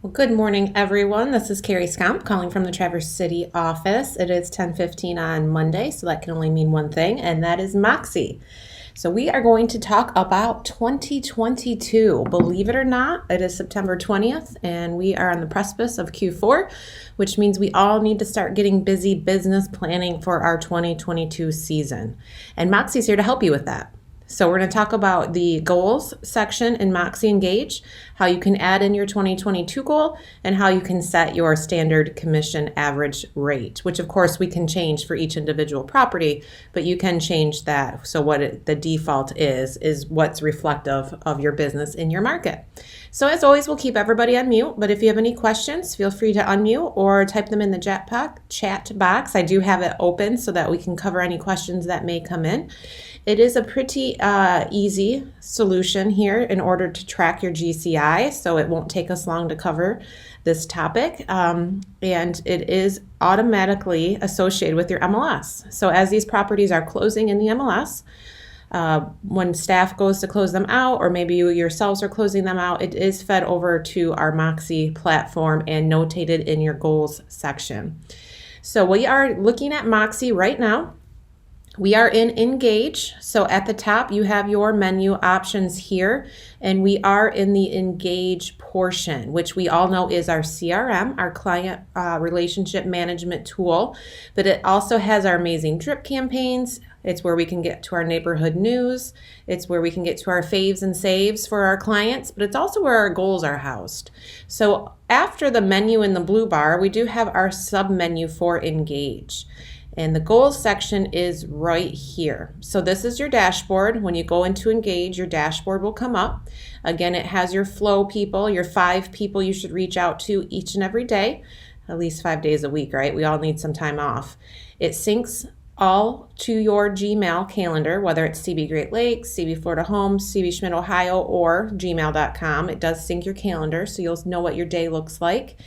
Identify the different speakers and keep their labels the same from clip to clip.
Speaker 1: Well, good morning, everyone. This is Carrie Scamp calling from the Traverse City office. It is 10:15 on Monday, so that can only mean one thing, and that is Moxie. So we are going to talk about 2022. Believe it or not, it is September 20th, and we are on the precipice of Q4, which means we all need to start getting busy business planning for our 2022 season. And Moxie's here to help you with that. So we're going to talk about the goals section in Moxie Engage, how you can add in your 2022 goal, and how you can set your standard commission average rate, which of course we can change for each individual property, but you can change that. So the default is what's reflective of your business in your market. So as always, we'll keep everybody on mute, but if you have any questions, feel free to unmute or type them in the chat box. I do have it open so that we can cover any questions that may come in. It is a pretty easy solution here in order to track your GCI, so it won't take us long to cover this topic, and it is automatically associated with your MLS. So as these properties are closing in the MLS, when staff goes to close them out, or maybe you yourselves are closing them out, it is fed over to our Moxie platform and notated in your goals section. So we are looking at Moxie right now. We are in Engage, so at the top you have your menu options here, and we are in the Engage portion, which we all know is our CRM, our client relationship management tool, but it also has our amazing drip campaigns. It's where we can get to our neighborhood news. It's where we can get to our faves and saves for our clients, but it's also where our goals are housed. So after the menu in the blue bar, we do have our sub-menu for Engage. And the goals section is right here. So this is your dashboard. When you go into Engage, your dashboard will come up. Again, it has your flow people, your 5 people you should reach out to each and every day, at least 5 days a week, right? We all need some time off. It syncs all to your Gmail calendar, whether it's CB Great Lakes, CB Florida Homes, CB Schmidt, Ohio, or gmail.com. It does sync your calendar, so you'll know what your day looks like.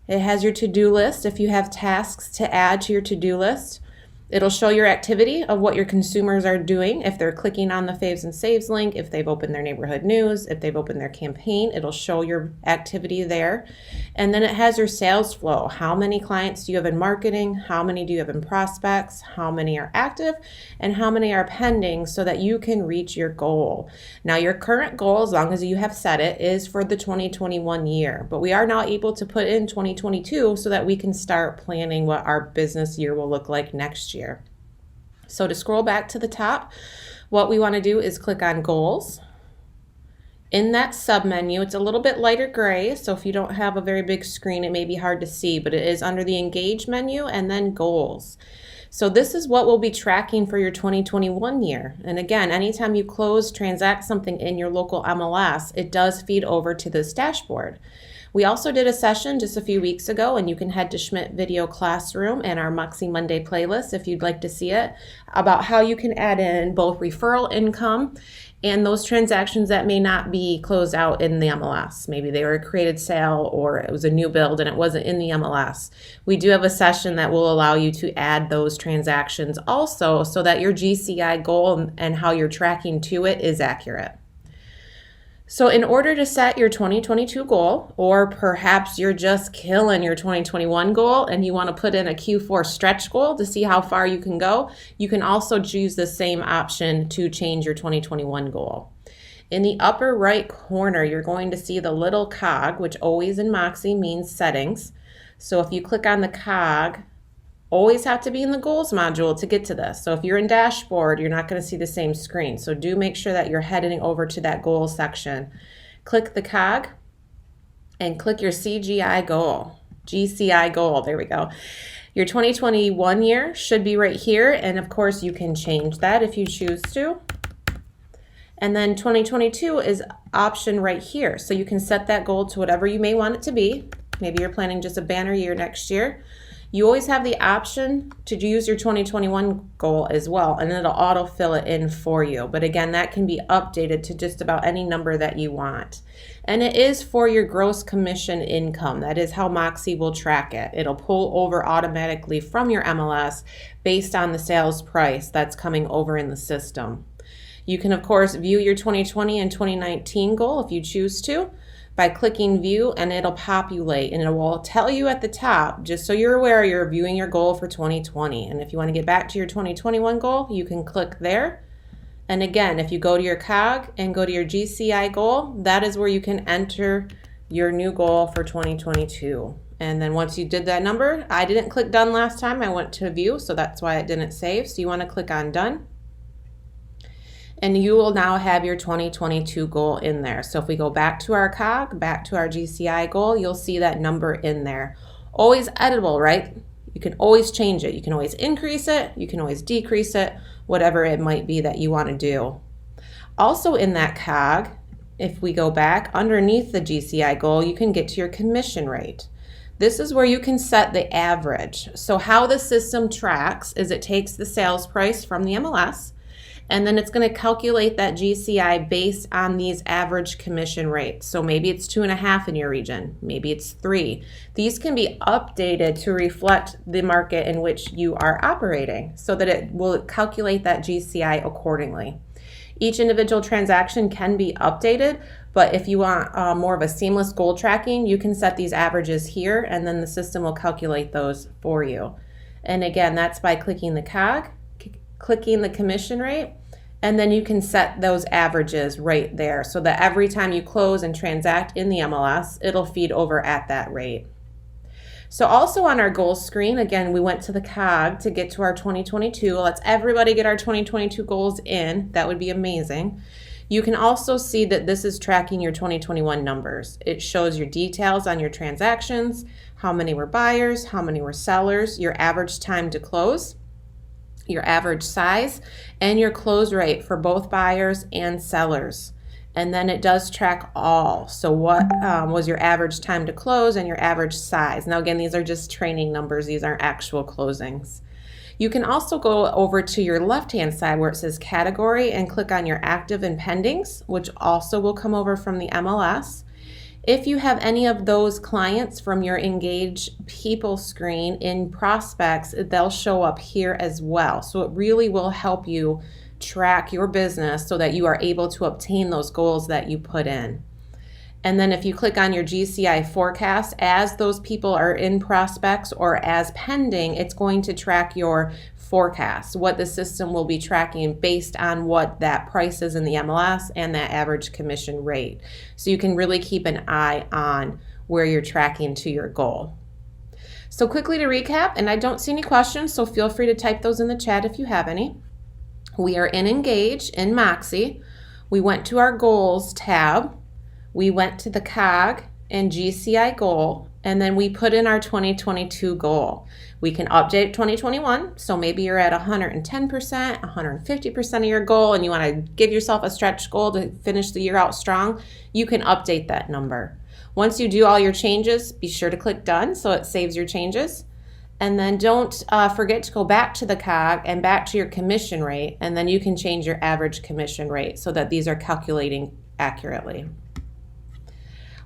Speaker 1: It has your to-do list if you have tasks to add to your to-do list. It'll show your activity of what your consumers are doing. If they're clicking on the Faves and Saves link, if they've opened their neighborhood news, if they've opened their campaign, it'll show your activity there. And then it has your sales flow. How many clients do you have in marketing? How many do you have in prospects? How many are active? And how many are pending so that you can reach your goal? Now, your current goal, as long as you have set it, is for the 2021 year. But we are now able to put in 2022 so that we can start planning what our business year will look like next year. So to scroll back to the top, what we want to do is click on goals. In that sub-menu, it's a little bit lighter gray, so if you don't have a very big screen, it may be hard to see, but it is under the Engage menu and then goals. So this is what we'll be tracking for your 2021 year. And again, anytime you transact something in your local MLS, it does feed over to this dashboard. We also did a session just a few weeks ago, and you can head to Schmidt Video Classroom and our MoxiMonday playlist if you'd like to see it, about how you can add in both referral income and those transactions that may not be closed out in the MLS. Maybe they were a created sale or it was a new build and it wasn't in the MLS. We do have a session that will allow you to add those transactions also so that your GCI goal and how you're tracking to it is accurate. So in order to set your 2022 goal, or perhaps you're just killing your 2021 goal and you want to put in a Q4 stretch goal to see how far you can go, you can also choose the same option to change your 2021 goal. In the upper right corner, you're going to see the little cog, which always in Moxie means settings. So if you click on the cog, always have to be in the goals module to get to this. So if you're in dashboard, you're not going to see the same screen. So do make sure that you're heading over to that goals section. Click the cog and click your GCI goal. There we go. Your 2021 year should be right here. And of course you can change that if you choose to. And then 2022 is option right here. So you can set that goal to whatever you may want it to be. Maybe you're planning just a banner year next year. You always have the option to use your 2021 goal as well, and it'll auto-fill it in for you. But again, that can be updated to just about any number that you want. And it is for your gross commission income. That is how Moxie will track it. It'll pull over automatically from your MLS based on the sales price that's coming over in the system. You can, of course, view your 2020 and 2019 goal if you choose to. by clicking view, and it'll populate and it will tell you at the top, just so you're aware, you're viewing your goal for 2020. And if you want to get back to your 2021 goal, you can click there. And again, if you go to your COG and go to your GCI goal, that is where you can enter your new goal for 2022. And then once you did that number, I didn't click done last time, I went to view, so that's why it didn't save. So you want to click on done. And you will now have your 2022 goal in there. So if we go back to our COG, back to our GCI goal, you'll see that number in there. Always editable, right? You can always change it. You can always increase it. You can always decrease it, whatever it might be that you want to do. Also in that COG, if we go back underneath the GCI goal, you can get to your commission rate. This is where you can set the average. So how the system tracks is it takes the sales price from the MLS, and then it's going to calculate that GCI based on these average commission rates. So maybe it's 2.5 in your region, maybe it's 3. These can be updated to reflect the market in which you are operating so that it will calculate that GCI accordingly. Each individual transaction can be updated, but if you want more of a seamless goal tracking, you can set these averages here, and then the system will calculate those for you. And again, that's by clicking the COG, clicking the commission rate, and then you can set those averages right there so that every time you close and transact in the MLS, it'll feed over at that rate. So also on our goals screen, again, we went to the COG to get to our 2022. Let's everybody get our 2022 goals in. That would be amazing. You can also see that this is tracking your 2021 numbers. It shows your details on your transactions, how many were buyers, how many were sellers, your average time to close, your average size, and your close rate for both buyers and sellers. And then it does track all. So what was your average time to close and your average size? Now again, these are just training numbers. These aren't actual closings. You can also go over to your left-hand side where it says category and click on your active and pendings, which also will come over from the MLS. If you have any of those clients from your Engage People screen in prospects, they'll show up here as well. So it really will help you track your business so that you are able to obtain those goals that you put in. And then if you click on your GCI forecast, as those people are in prospects or as pending, it's going to track your forecast, what the system will be tracking based on what that price is in the MLS and that average commission rate. So you can really keep an eye on where you're tracking to your goal. So quickly to recap, and I don't see any questions, so feel free to type those in the chat if you have any. We are in Engage in Moxie. We went to our Goals tab. We went to the COG and GCI goal, and then we put in our 2022 goal. We can update 2021, so maybe you're at 110%, 150% of your goal, and you want to give yourself a stretch goal to finish the year out strong. You can update that number. Once you do all your changes, be sure to click done so it saves your changes. And then don't forget to go back to the COG and back to your commission rate, and then you can change your average commission rate so that these are calculating accurately.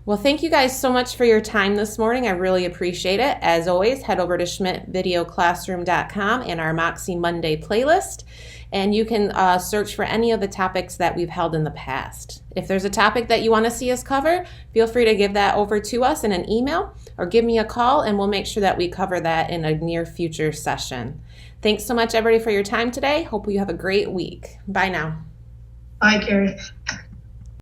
Speaker 1: Well, thank you guys so much for your time this morning. I really appreciate it. As always, head over to schmidtvideoclassroom.com and our MoxiMonday playlist, and you can search for any of the topics that we've held in the past. If there's a topic that you want to see us cover, feel free to give that over to us in an email or give me a call, and we'll make sure that we cover that in a near future session. Thanks so much, everybody, for your time today. Hope you have a great week. Bye now.
Speaker 2: Bye, Carrie.